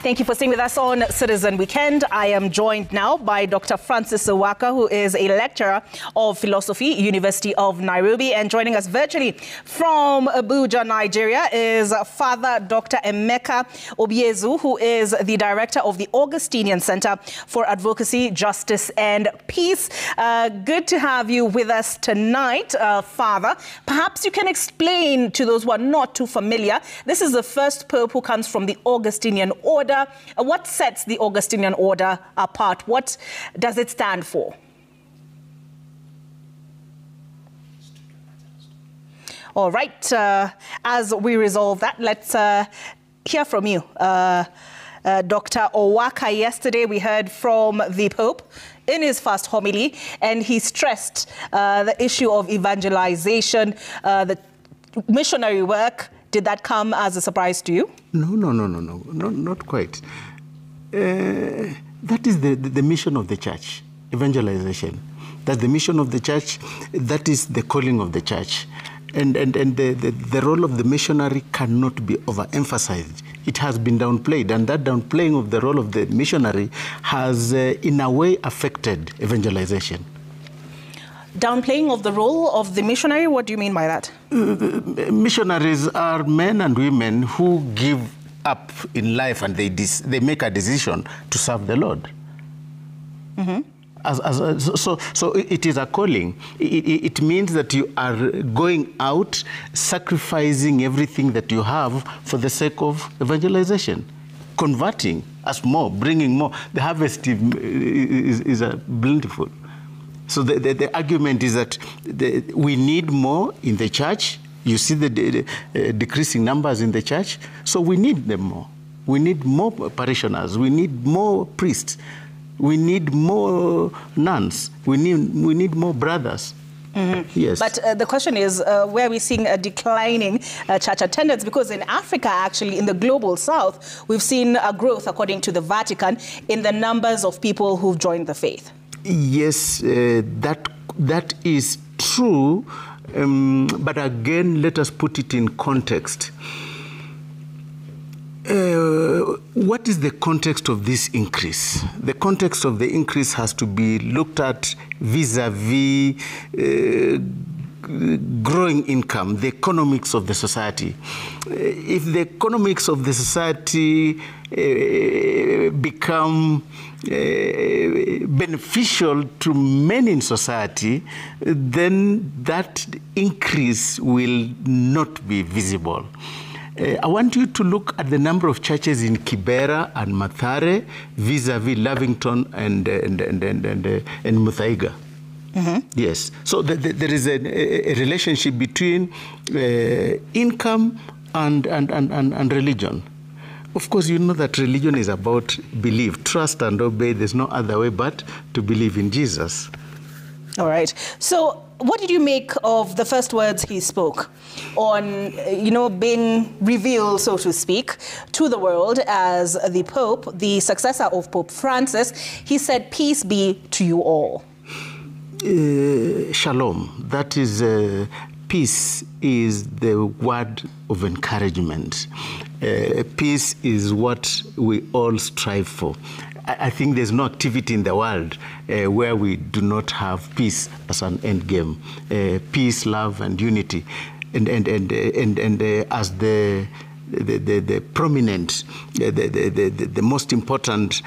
Thank you for staying with us on Citizen Weekend. I am joined now by Dr. Francis Owaka, who is a lecturer of philosophy, University of Nairobi. And joining us virtually from Abuja, Nigeria, is Father Dr. Emeka Obiezu, who is the director of the Augustinian Center for Advocacy, Justice and Peace. Good to have you with us tonight, Father. Perhaps you can explain to those who are not too familiar. This is the first pope who comes from the Augustinian order. What sets the Augustinian order apart? What does it stand for? All right. As we resolve that, let's hear from you. Dr. Owaka, yesterday we heard from the Pope in his first homily, and he stressed the issue of evangelization, the missionary work. Did that come as a surprise to you? No, not quite. That is the mission of the church, evangelization. That's the mission of the church. That is the calling of the church. And the role of the missionary cannot be overemphasized. It has been downplayed, and that downplaying of the role of the missionary has, in a way, affected evangelization. Downplaying of the role of the missionary? What do you mean by that? Missionaries are men and women who give up in life and they make a decision to serve the Lord. Mm-hmm. So it is a calling. It means that you are going out, sacrificing everything that you have for the sake of evangelization, converting us more, bringing more. The harvest is plentiful. So the argument is that we need more in the church. You see the decreasing numbers in the church. So we need them more. We need more parishioners. We need more priests. We need more nuns. We need more brothers. Mm-hmm. Yes. But the question is, where are we seeing a declining church attendance? Because in Africa, actually, in the global south, we've seen a growth, according to the Vatican, in the numbers of people who've joined the faith. Yes, that is true. But again, let us put it in context. What is the context of this increase? The context of the increase has to be looked at vis-a-vis growing income, the economics of the society. If the economics of the society become beneficial to many in society, then that increase will not be visible. I want you to look at the number of churches in Kibera and Mathare vis-a-vis Lavington and Muthaiga. Mm-hmm. Yes. So there is a relationship between income and religion. Of course, you know that religion is about belief, trust and obey. There's no other way but to believe in Jesus. All right. So what did you make of the first words he spoke on, being revealed, so to speak, to the world as the Pope, the successor of Pope Francis? He said, "Peace be to you all." Shalom. That is, peace is the word of encouragement. Peace is what we all strive for. I think there's no activity in the world where we do not have peace as an end game. Peace, love, and unity, and as the prominent, the most important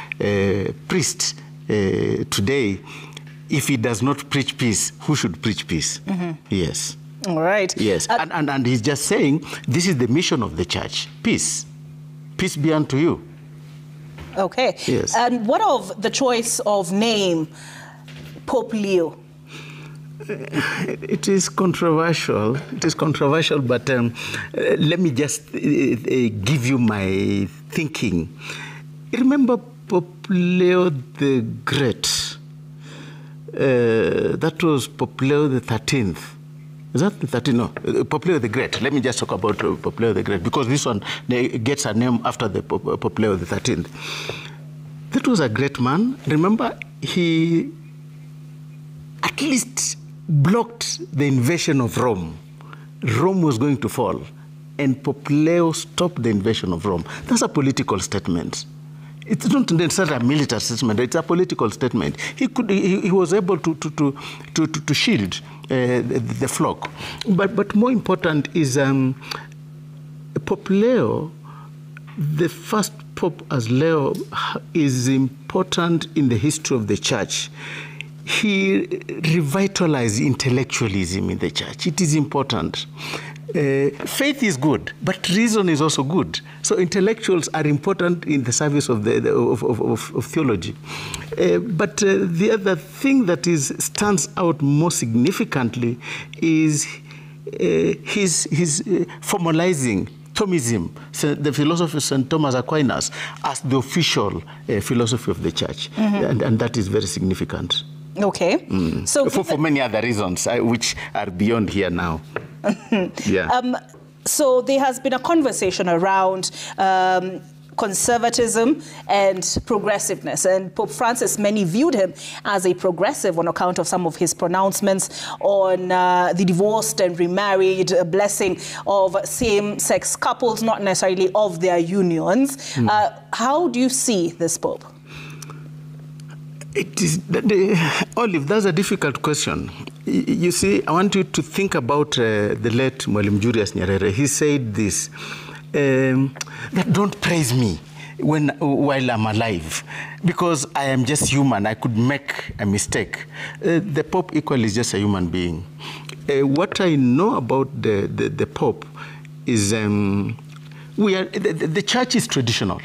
priest today. If he does not preach peace, who should preach peace? Mm-hmm. Yes. All right. Yes. And he's just saying, this is the mission of the church. Peace. Peace be unto you. Okay. Yes. And what of the choice of name, Pope Leo? It is controversial. It is controversial, but let me just give you my thinking. Remember Pope Leo the Great? That was Pope Leo XIII. Is that the 13th? No, Pope Leo the Great. Let me just talk about Pope Leo the Great, because this one gets a name after the Pope Leo XIII. That was a great man. Remember, he at least blocked the invasion of Rome. Rome was going to fall, and Pope Leo stopped the invasion of Rome. That's a political statement. It's not necessarily a military statement, it's a political statement. He was able to shield the flock. But more important is Pope Leo, the first Pope as Leo, is important in the history of the church. He revitalized intellectualism in the church. It is important. Faith is good, but reason is also good. So intellectuals are important in the service of theology. But the other thing that stands out more significantly is his formalizing Thomism, the philosophy of St. Thomas Aquinas, as the official philosophy of the church. And that is very significant. Okay. So for many other reasons, which are beyond here now. Yeah. So there has been a conversation around conservatism and progressiveness. And Pope Francis, many viewed him as a progressive on account of some of his pronouncements on the divorced and remarried, blessing of same-sex couples, not necessarily of their unions. How do you see this Pope? It is, Olive, that's a difficult question. You see, I want you to think about the late Mwalimu Julius Nyerere. He said this, that don't praise me while I'm alive, because I am just human. I could make a mistake. The Pope equally is just a human being. What I know about the Pope is the church is traditional.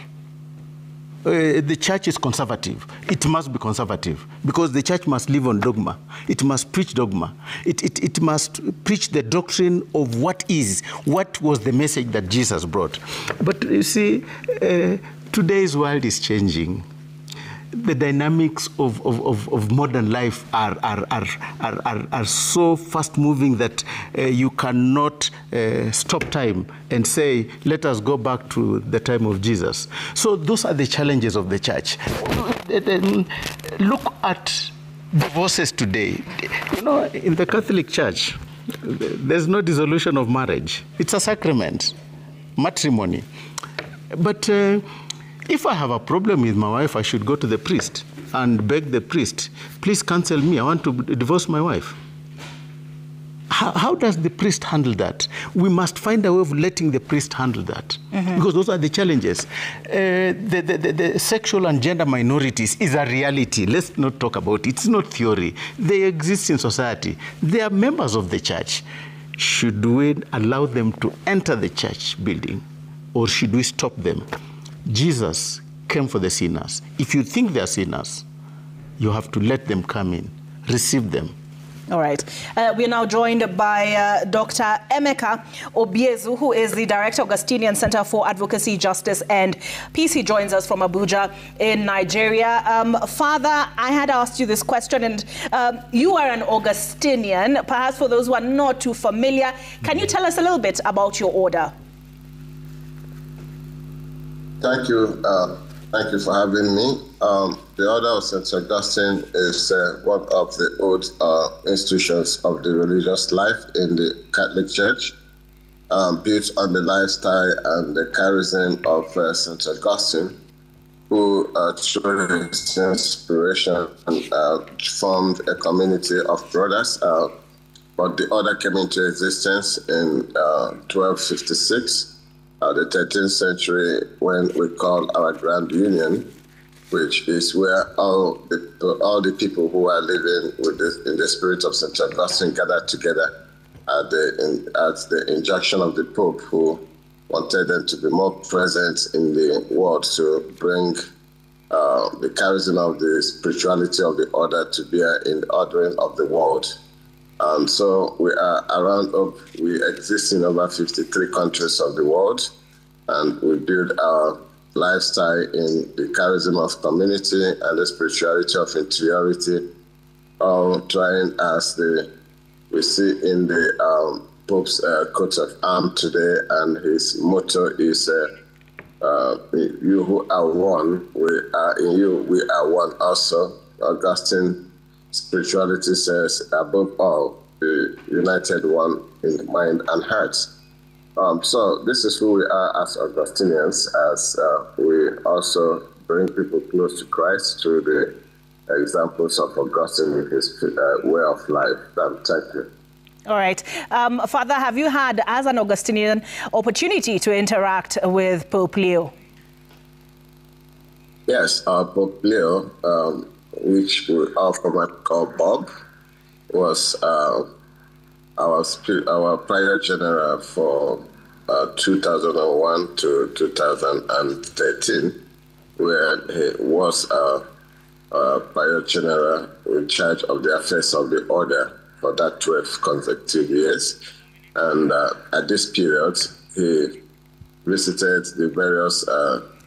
The church is conservative. It must be conservative because the church must live on dogma. It must preach dogma. It must preach the doctrine of what was the message that Jesus brought. But you see, today's world is changing. The dynamics of modern life are so fast moving that you cannot stop time and say, let us go back to the time of Jesus. So those are the challenges of the church. Look at divorces today. You know, in the Catholic Church, there's no dissolution of marriage. It's a sacrament, matrimony. But if I have a problem with my wife, I should go to the priest and beg the priest, please counsel me, I want to divorce my wife. How does the priest handle that? We must find a way of letting the priest handle that, because those are the challenges. The sexual and gender minorities is a reality. Let's not talk about it. It's not theory. They exist in society. They are members of the church. Should we allow them to enter the church building, or should we stop them? Jesus came for the sinners. If you think they're sinners, you have to let them come in, receive them. All right. We are now joined by Dr. Emeka Obiezu, who is the Director, Augustinian Center for Advocacy, Justice and Peace. He joins us from Abuja in Nigeria. Father, I had asked you this question, and you are an Augustinian. Perhaps for those who are not too familiar, can you tell us a little bit about your order? Thank you. Thank you for having me. The Order of St. Augustine is one of the old institutions of the religious life in the Catholic Church, built on the lifestyle and the charism of St. Augustine, who through his inspiration formed a community of brothers. But the order came into existence in 1256. The 13th century, when we call our Grand Union, which is where all the people who are living in the spirit of St. Augustine gathered together at the injunction of the Pope, who wanted them to be more present in the world to bring the charism of the spirituality of the order to bear in the ordering of the world. So we exist in over 53 countries of the world, and we build our lifestyle in the charism of community and the spirituality of interiority, trying as we see in the Pope's coat of arms today, and his motto is, you who are one, we are in you, we are one also. Augustine spirituality says, above all, the united one in mind and heart. So this is who we are as Augustinians, as we also bring people close to Christ through the examples of Augustine in his way of life. Thank you. All right. Father, have you had, as an Augustinian, opportunity to interact with Pope Leo? Yes, Pope Leo, which we often call Bob, was our prior general for 2001 to 2013, where he was prior general in charge of the affairs of the order for that 12 consecutive years. And at this period, he visited the various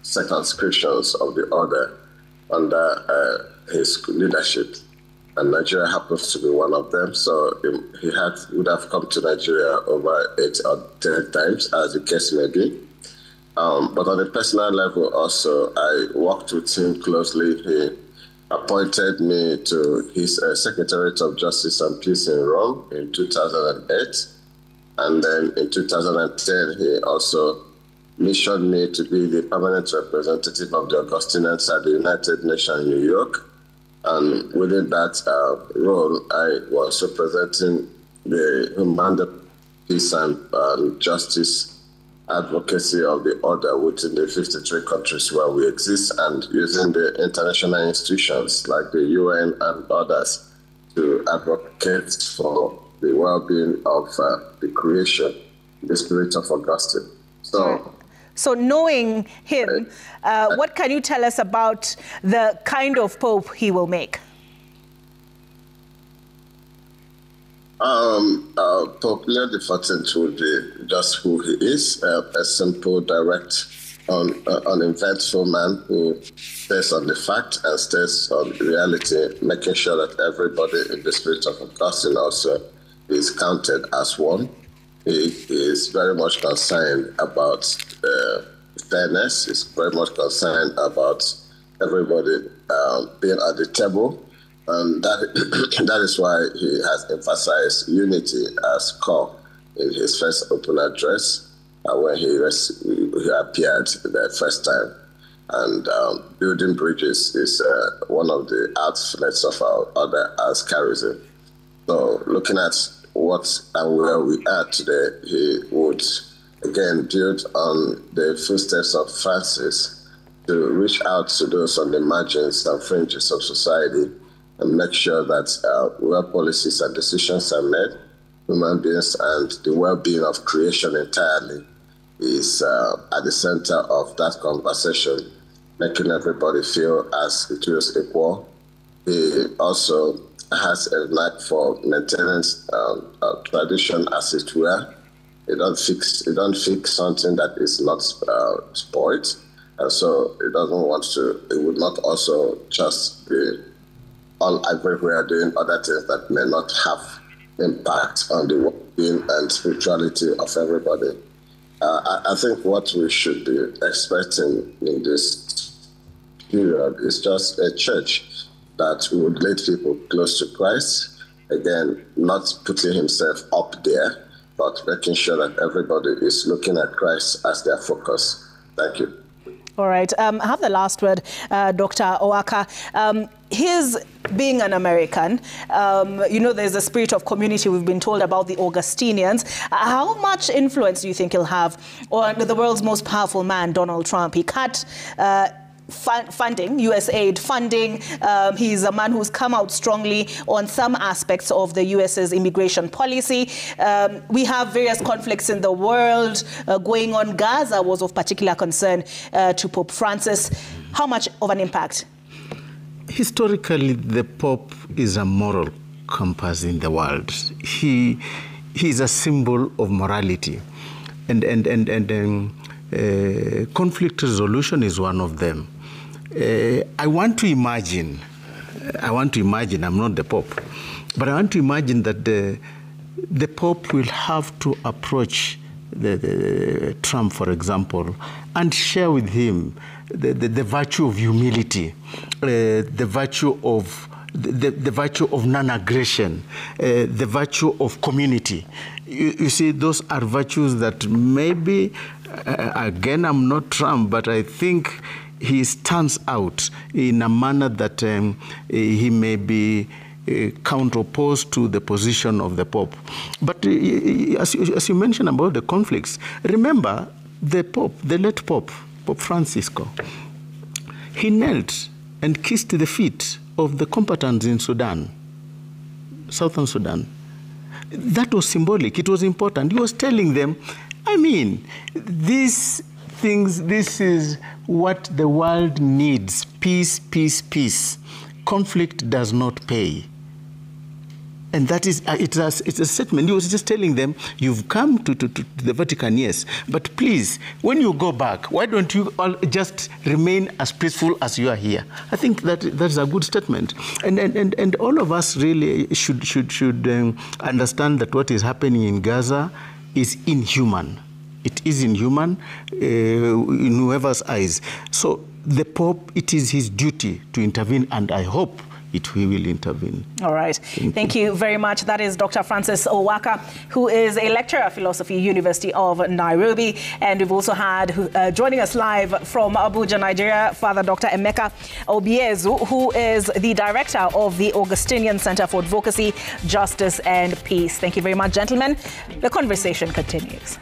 circumscriptions of the order under his leadership. And Nigeria happens to be one of them. So he would have come to Nigeria over 8 or 10 times, as the case may be. But on a personal level also, I worked with him closely. He appointed me to his Secretariat of Justice and Peace in Rome in 2008. And then in 2010, he also missioned me to be the permanent representative of the Augustinians at the United Nations in New York. And within that role, I was representing the human peace and justice advocacy of the order within the 53 countries where we exist, and using the international institutions like the UN and others to advocate for the well-being of the creation, the spirit of Augustine. So knowing him, what can you tell us about the kind of Pope he will make? Pope Leo XIV will be just who he is, a simple, direct, uneventful man who stays on the fact and stays on reality, making sure that everybody in the spirit of Augustine also is counted as one. He is very much concerned about fairness. He's very much concerned about everybody being at the table. And that is why he has emphasized unity as core in his first open address when he appeared the first time. And building bridges is one of the outlets of our order as charism. So looking at what and where we are today, he would again build on the footsteps of Francis to reach out to those on the margins and fringes of society and make sure that where policies and decisions are made, human beings and the well-being of creation entirely is at the center of that conversation, making everybody feel as it is equal. He also has a knack for maintaining tradition as it were. He don't fix something that is not spoiled, and so he doesn't want to. He would not also just be all everywhere doing other things that may not have impact on the well-being and spirituality of everybody. I think what we should be expecting in this period is just a church that would lead people close to Christ. Again, not putting himself up there, but making sure that everybody is looking at Christ as their focus. Thank you. All right. I have the last word, Dr. Owaka. His being an American, you know, there's a spirit of community we've been told about the Augustinians. How much influence do you think he'll have on the world's most powerful man, Donald Trump? He cut funding, US aid funding. He's a man who's come out strongly on some aspects of the US's immigration policy. We have various conflicts in the world going on. Gaza was of particular concern to Pope Francis. How much of an impact? Historically, the Pope is a moral compass in the world. He is a symbol of morality, and conflict resolution is one of them. I want to imagine, I'm not the Pope, but I want to imagine that the Pope will have to approach the Trump, for example, and share with him the virtue of humility, the virtue of non-aggression, the virtue of community. You see, those are virtues that maybe again, I'm not Trump, but I think he stands out in a manner that he may be counterposed to the position of the Pope. But as you mentioned about the conflicts, remember the Pope, the late Pope, Pope Francisco, he knelt and kissed the feet of the combatants in Sudan, southern Sudan. That was symbolic. It was important. He was telling them, I mean, these things, this is what the world needs. Peace, peace, peace. Conflict does not pay. And that is, it's a statement. He was just telling them, you've come to the Vatican, yes, but please, when you go back, why don't you all just remain as peaceful as you are here? I think that's a good statement. And all of us really should understand that what is happening in Gaza is inhuman. It is inhuman in whoever's eyes. So the Pope, it is his duty to intervene, and I hope he will intervene. All right. Thank you very much. That is Dr. Francis Owaka, who is a lecturer of philosophy, University of Nairobi. And we've also had, joining us live from Abuja, Nigeria, Father Dr. Emeka Obiezu, who is the director of the Augustinian Center for Advocacy, Justice and Peace. Thank you very much, gentlemen. The conversation continues.